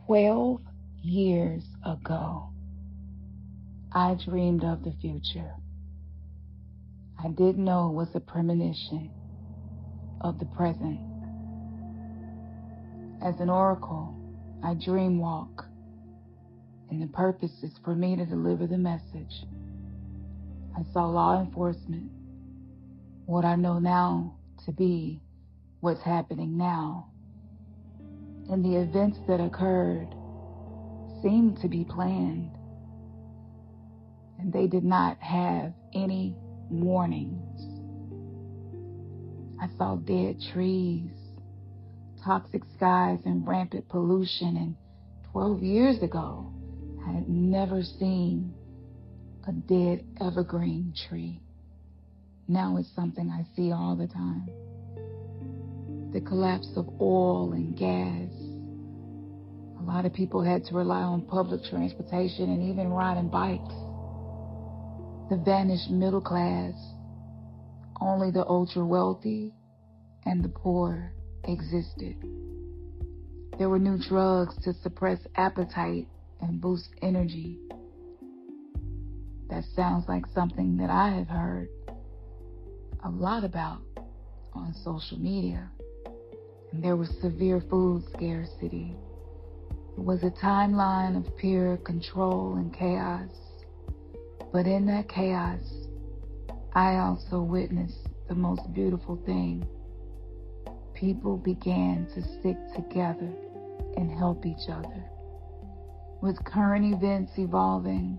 12 years ago, I dreamed of the future. I didn't know it was a premonition of the present. As an oracle, I dream walk, and the purpose is for me to deliver the message. I saw law enforcement, what I know now to be what's happening now. And the events that occurred seemed to be planned, and they did not have any warnings. I saw dead trees, toxic skies, and rampant pollution, and 12 years ago, I had never seen a dead evergreen tree. Now it's something I see all the time. The collapse of oil and gas. A lot of people had to rely on public transportation and even riding bikes. The vanished middle class. Only the ultra wealthy and the poor existed. There were new drugs to suppress appetite and boost energy. That sounds like something that I have heard a lot about on social media. And there was severe food scarcity. It was a timeline of pure control and chaos. But in that chaos, I also witnessed the most beautiful thing. People began to stick together and help each other. With current events evolving,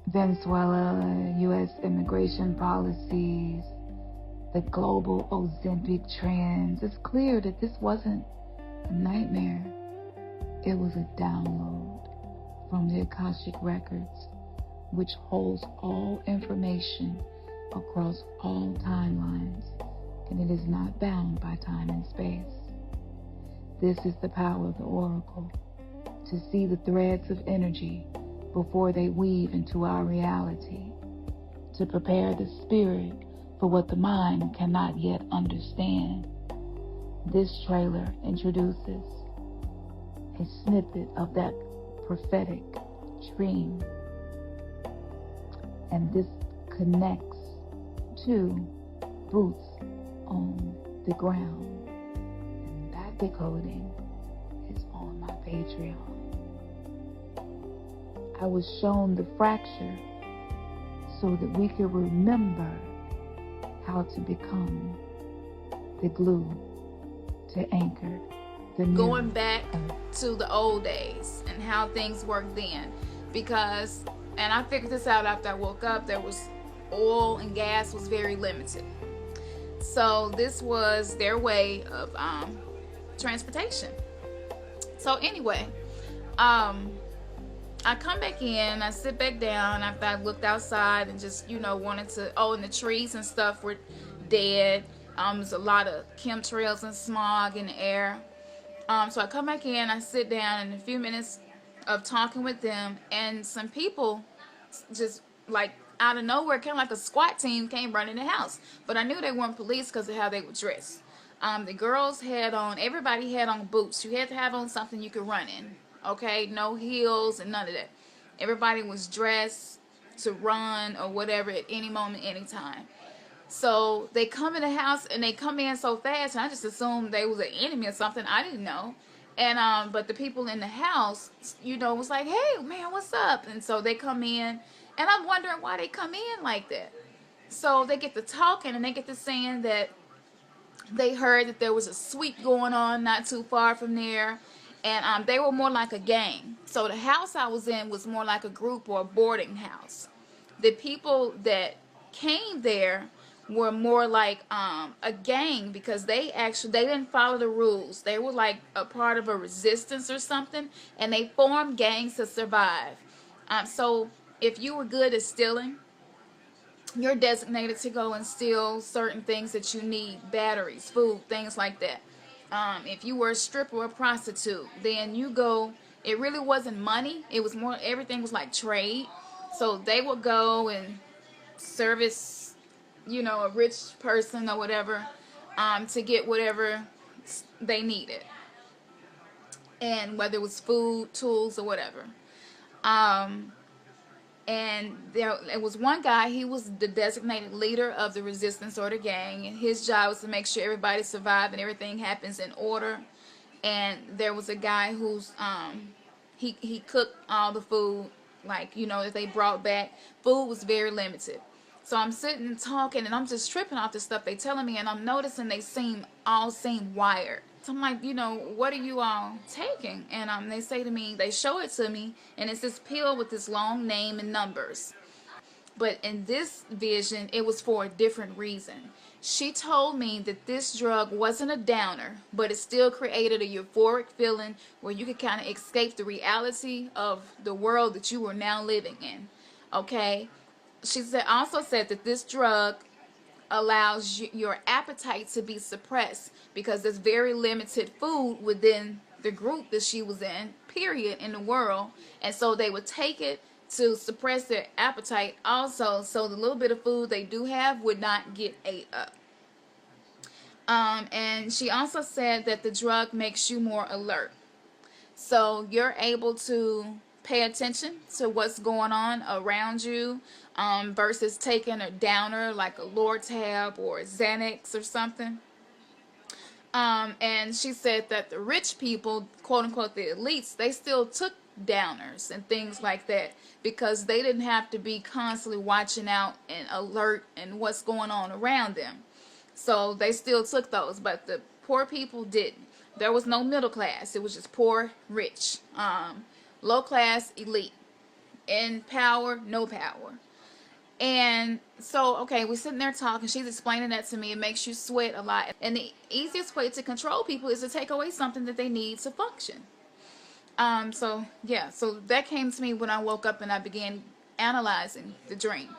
Venezuela, U.S. immigration policies, the global Ozempic trends, it's clear that this wasn't a nightmare. It was a download from the Akashic Records, which holds all information across all timelines, and it is not bound by time and space. This is the power of the oracle, to see the threads of energy before they weave into our reality, to prepare the spirit for what the mind cannot yet understand. This trailer introduces a snippet of that prophetic dream, and this connects to boots on the ground. And that decoding is on my Patreon. I was shown the fracture so that we could remember how to become the glue to anchor the new going back to the old days and how things worked then. Because, and I figured this out after I woke up, there was oil and gas was very limited. So this was their way of transportation. So anyway, I come back in, I sit back down after I looked outside and just, wanted to, and the trees and stuff were dead. There's a lot of chemtrails and smog in the air. So I come back in, I sit down, and a few minutes of talking with them, and some people just like out of nowhere, kind of like a SWAT team, came running the house. But I knew they weren't police because of how they were dressed. The girls had on, everybody had on boots. You had to have on something you could run in. Okay, no heels and none of that. Everybody was dressed to run or whatever at any moment, any time. So they come in the house and they come in so fast, and I just assumed they was an enemy or something. I didn't know. And but the people in the house, was like, "Hey, man, what's up?" And so they come in, and I'm wondering why they come in like that. So they get to talking, and they get to saying that they heard that there was a sweep going on not too far from there. And they were more like a gang. So the house I was in was more like a group or a boarding house. The people that came there were more like a gang, because they didn't follow the rules. They were like a part of a resistance or something, and they formed gangs to survive. So if you were good at stealing, you're designated to go and steal certain things that you need, batteries, food, things like that. If you were a stripper or a prostitute, then you go, it really wasn't money. It was more, everything was like trade. So they would go and service, a rich person or whatever, to get whatever they needed. and whether it was food, tools, or whatever. Um, and there it was one guy. He was the designated leader of the resistance or the gang, and his job was to make sure everybody survived and everything happens in order. And there was a guy who's he cooked all the food, like, you know, that they brought back. Food was very limited. So I'm sitting and talking, and I'm just tripping off the stuff they telling me, and I'm noticing they all seem wired. So I'm like, you know, what are you all taking? And they say to me, they show it to me, and it's this pill with this long name and numbers. But in this vision, it was for a different reason. She told me that this drug wasn't a downer, but it still created a euphoric feeling where you could kind of escape the reality of the world that you were now living in. Okay? She also said that this drug allows your appetite to be suppressed because there's very limited food within the group that she was in, period, in the world. And so they would take it to suppress their appetite also, so the little bit of food they do have would not get ate up. And she also said that the drug makes you more alert. So you're able to pay attention to what's going on around you, versus taking a downer like a Lortab or a Xanax or something. And she said that the rich people, quote unquote the elites, they still took downers and things like that because they didn't have to be constantly watching out and alert and what's going on around them. So they still took those, but the poor people didn't. There was no middle class. It was just poor, rich, low class, elite, in power, no power. And so, okay, we're sitting there talking. She's explaining that to me. It makes you sweat a lot. And the easiest way to control people is to take away something that they need to function. So yeah, so that came to me when I woke up and I began analyzing the dream.